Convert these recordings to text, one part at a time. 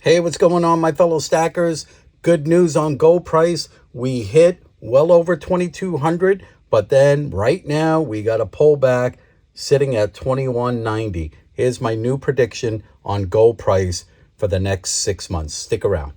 Hey, what's going on, my fellow stackers? Good news on gold price. We hit well over 2,200, but then right now we got a pullback sitting at 2190. Here's my new prediction on gold price for the next 6 months. Stick around.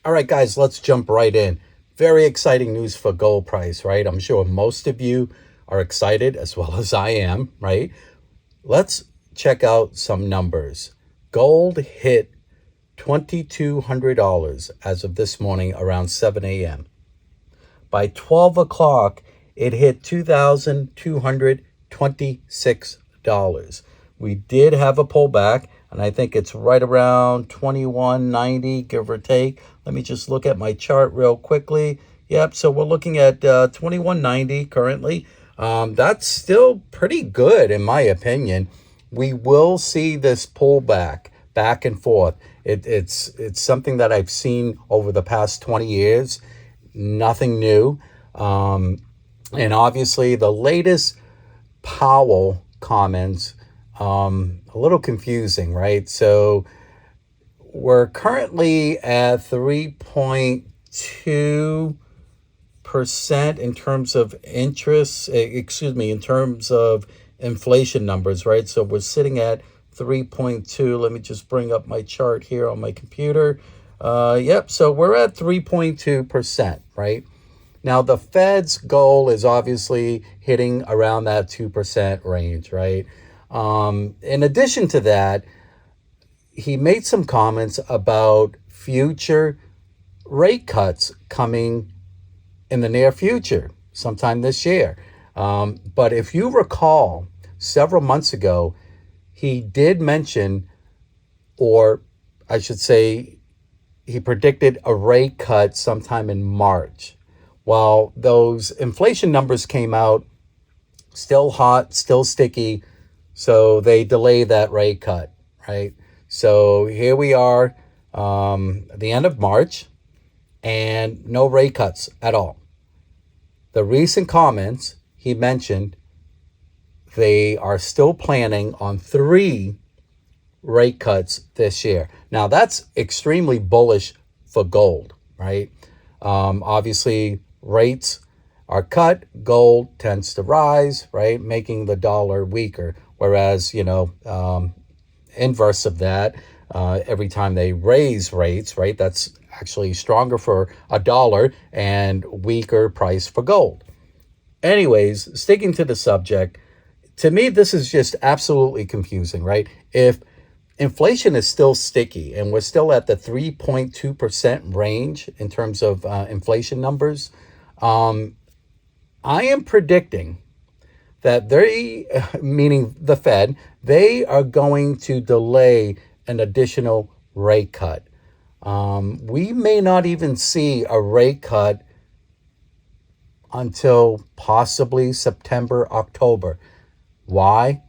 All right, guys, let's jump right in. Very exciting news for gold price, right? I'm sure most of you are excited as well as I am, right? Let's check out some numbers. Gold hit $2,200 as of this morning around 7 a.m. By 12 o'clock, it hit $2,226. We did have a pullback, and I think it's right around 2190, give or take. Let me just look at my chart real quickly. Yep, so we're looking at 2190 currently. That's still pretty good in my opinion. We will see this pullback back and forth. It's something that I've seen over the past 20 years. Nothing new. And obviously the latest Powell comments, a little confusing, right? So we're currently at 3.2% in terms of interest, in terms of inflation numbers, right? So we're sitting at 3.2. Let me just bring up my chart here on my computer. Yep, so we're at 3.2%, right? Now, the Fed's goal is obviously hitting around that 2% range, right? In addition to that, he made some comments about future rate cuts coming in the near future, sometime this year. But if you recall, several months ago, he did mention, or I should say, he predicted a rate cut sometime in March. Well, those inflation numbers came out, still hot, still sticky, so they delayed that rate cut, right? So here we are, the end of March, and no rate cuts at all. The recent comments, he mentioned they are still planning on 3 rate cuts this year. Now, that's extremely bullish for gold, right? Obviously, rates are cut, gold tends to rise, right? Making the dollar weaker. Whereas, inverse of that, every time they raise rates, right, that's actually stronger for a dollar and weaker price for gold. Anyways, sticking to the subject, to me, this is just absolutely confusing, right? If inflation is still sticky and we're still at the 3.2% range in terms of inflation numbers, I am predicting that they, meaning the Fed, they are going to delay an additional rate cut. We may not even see a rate cut until possibly September, October. Why?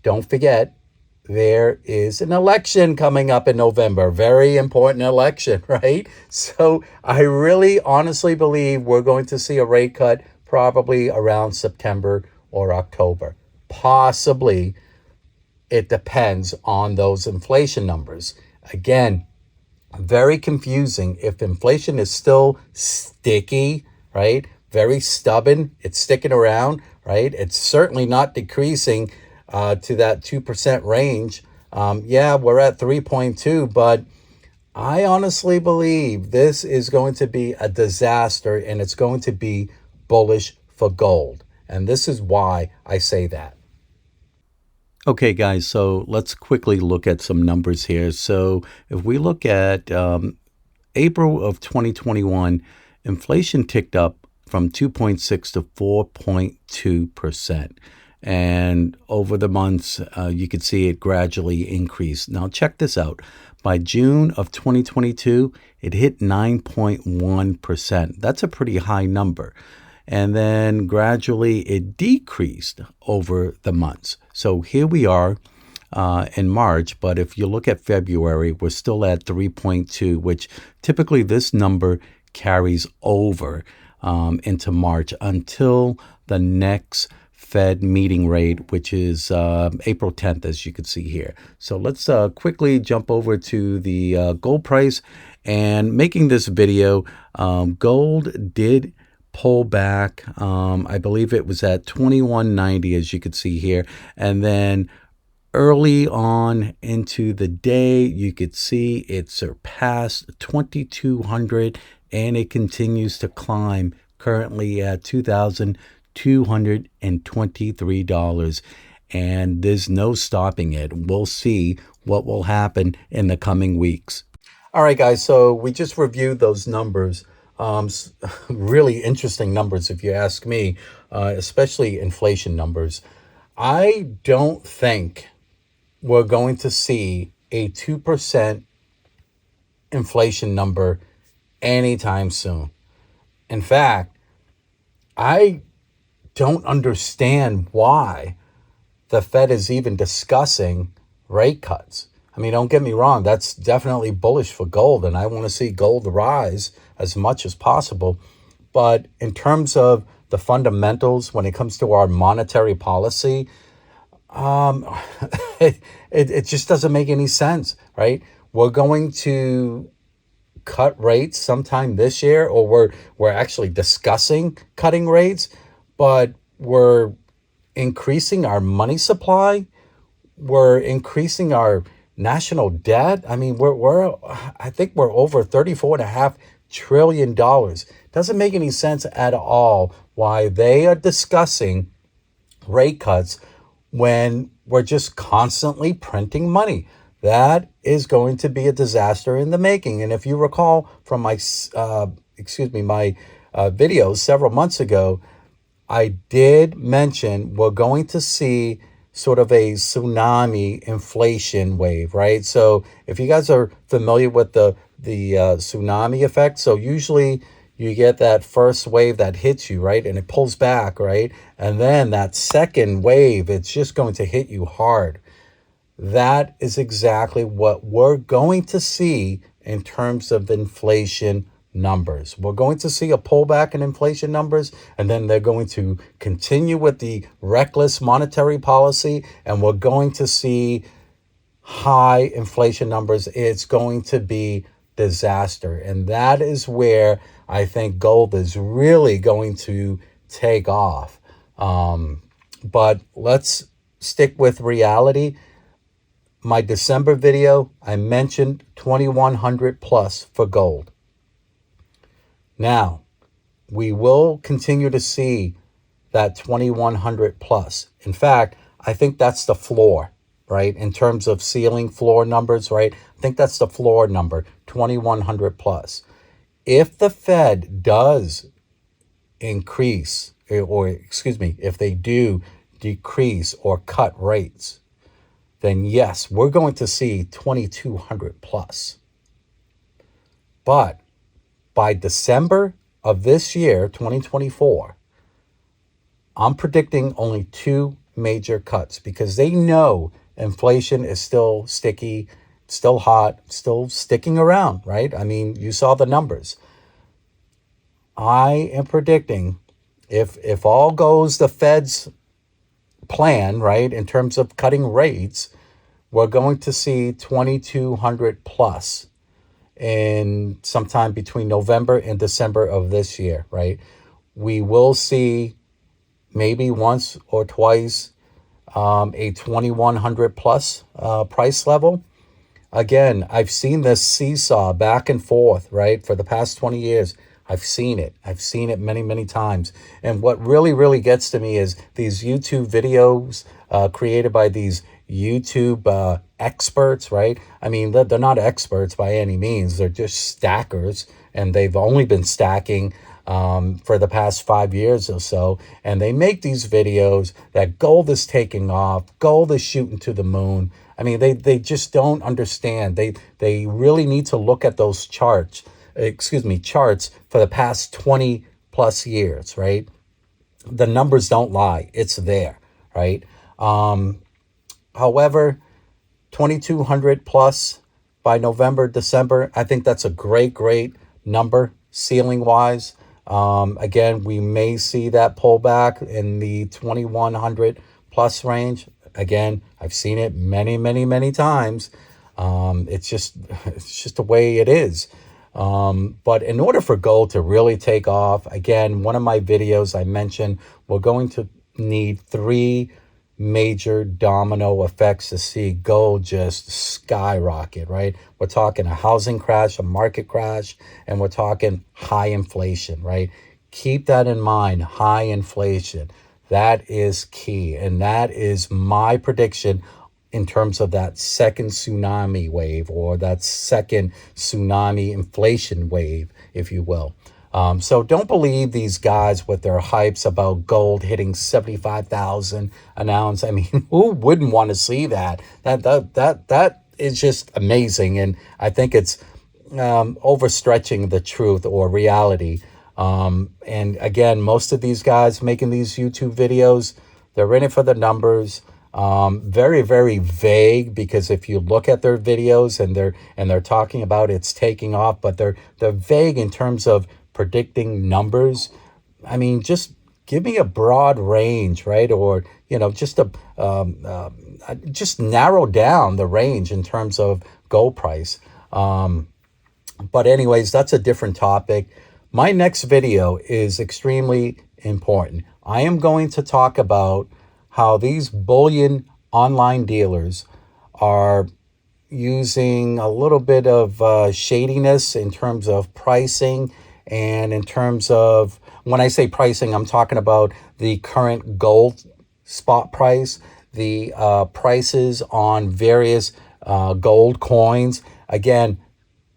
Don't forget, there is an election coming up in November. Very important election, right? So I really honestly believe we're going to see a rate cut probably around September or October. Possibly. It depends on those inflation numbers. Again, very confusing. If inflation is still sticky, right? Very stubborn, it's sticking around, right? It's certainly not decreasing to that 2% range. We're at 3.2, but I honestly believe this is going to be a disaster and it's going to be bullish for gold. And this is why I say that. Okay, guys, so let's quickly look at some numbers here. So if we look at April of 2021, inflation ticked up from 2.6 to 4.2%. And over the months, you could see it gradually increase. Now, check this out. By June of 2022, it hit 9.1%. That's a pretty high number. And then gradually it decreased over the months. So here we are in March, but if you look at February, we're still at 3.2, which typically this number carries over. into March until the next Fed meeting rate, which is April 10th, as you can see here. So let's quickly jump over to the gold price. And making this video, gold did pull back. I believe it was at 2190, as you can see here. And then early on into the day, you could see it surpassed 2200 and it continues to climb, currently at $2,223. And there's no stopping it. We'll see what will happen in the coming weeks. All right, guys, so we just reviewed those numbers. Really interesting numbers, if you ask me, especially inflation numbers. I don't think we're going to see a 2% inflation number anytime soon. In fact, I don't understand why the Fed is even discussing rate cuts. I mean, don't get me wrong, that's definitely bullish for gold, and I want to see gold rise as much as possible. But in terms of the fundamentals, when it comes to our monetary policy, it just doesn't make any sense, right? We're going to cut rates sometime this year, or we're actually discussing cutting rates, but we're increasing our money supply. We're increasing our national debt. I mean, I think we're over $34.5 trillion. Doesn't make any sense at all why they are discussing rate cuts when we're just constantly printing money. That is going to be a disaster in the making. And if you recall from my videos several months ago, I did mention we're going to see sort of a tsunami inflation wave, right? So if you guys are familiar with the tsunami effect, so usually you get that first wave that hits you, right? And it pulls back, right? And then that second wave, it's just going to hit you hard. That is exactly what we're going to see in terms of inflation numbers. We're going to see a pullback in inflation numbers, and then they're going to continue with the reckless monetary policy, and we're going to see high inflation numbers. It's going to be disaster. And that is where I think gold is really going to take off. But let's stick with reality. My December video, I mentioned 2100 plus for gold. Now, we will continue to see that 2100 plus. In fact, I think that's the floor, right? In terms of ceiling floor numbers, right? I think that's the floor number, 2100 plus. If the Fed does increase, if they do decrease or cut rates, then yes, we're going to see 2200 plus. But by December of this year, 2024, I'm predicting only 2 major cuts because they know inflation is still sticky, still hot, still sticking around, right? I mean, you saw the numbers. I am predicting if all goes the Fed's plan, right, in terms of cutting rates, we're going to see 2200 plus in sometime between November and December of this year, right? We will see maybe once or twice a 2100 plus price level. Again, I've seen this seesaw back and forth, right? For the past 20 years, I've seen it. I've seen it many, many times. And what really, really gets to me is these YouTube videos created by these YouTube experts, right? I mean, they're not experts by any means. They're just stackers, and they've only been stacking for the past 5 years or so. And they make these videos that gold is taking off, gold is shooting to the moon. I mean, they just don't understand. They really need to look at those charts for the past 20 plus years, right? The numbers don't lie. It's there, right? However, 2200 plus by November, December, I think that's a great number ceiling wise. Again, we may see that pullback in the 2100 plus range. Again, I've seen it many times. It's just the way it is. But in order for gold to really take off, again, one of my videos I mentioned, we're going to need 3 major domino effects to see gold just skyrocket, right? We're talking a housing crash, a market crash, and we're talking high inflation, right? Keep that in mind, high inflation. That is key. And that is my prediction in terms of that second tsunami wave, or that second tsunami inflation wave, if you will. So don't believe these guys with their hypes about gold hitting 75,000 an ounce. I mean, who wouldn't want to see that? That is just amazing, and I think it's overstretching the truth or reality. And again, most of these guys making these YouTube videos, they're in it for the numbers. Very vague, because if you look at their videos and they're talking about it's taking off, but they're vague in terms of predicting numbers. I mean, just give me a broad range, right? Or just narrow down the range in terms of gold price. But anyways, that's a different topic. My next video is extremely important. I am going to talk about how these bullion online dealers are using a little bit of shadiness in terms of pricing, and in terms of, when I say pricing, I'm talking about the current gold spot price, the prices on various gold coins. Again,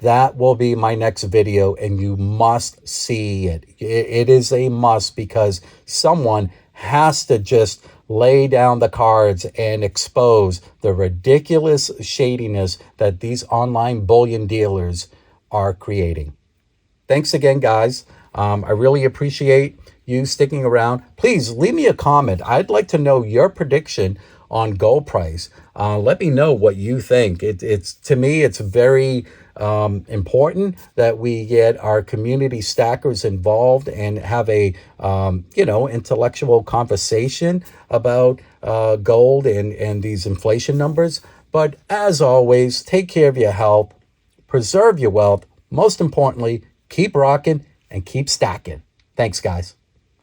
that will be my next video, and you must see it. It is a must, because someone has to just lay down the cards and expose the ridiculous shadiness that these online bullion dealers are creating. Thanks again, guys. I really appreciate you sticking around. Please leave me a comment. I'd like to know your prediction on gold price. Let me know what you think. It's to me, it's very important that we get our community stackers involved and have a intellectual conversation about gold and these inflation numbers. But as always, take care of your health, preserve your wealth. Most importantly, keep rocking and keep stacking. Thanks, guys.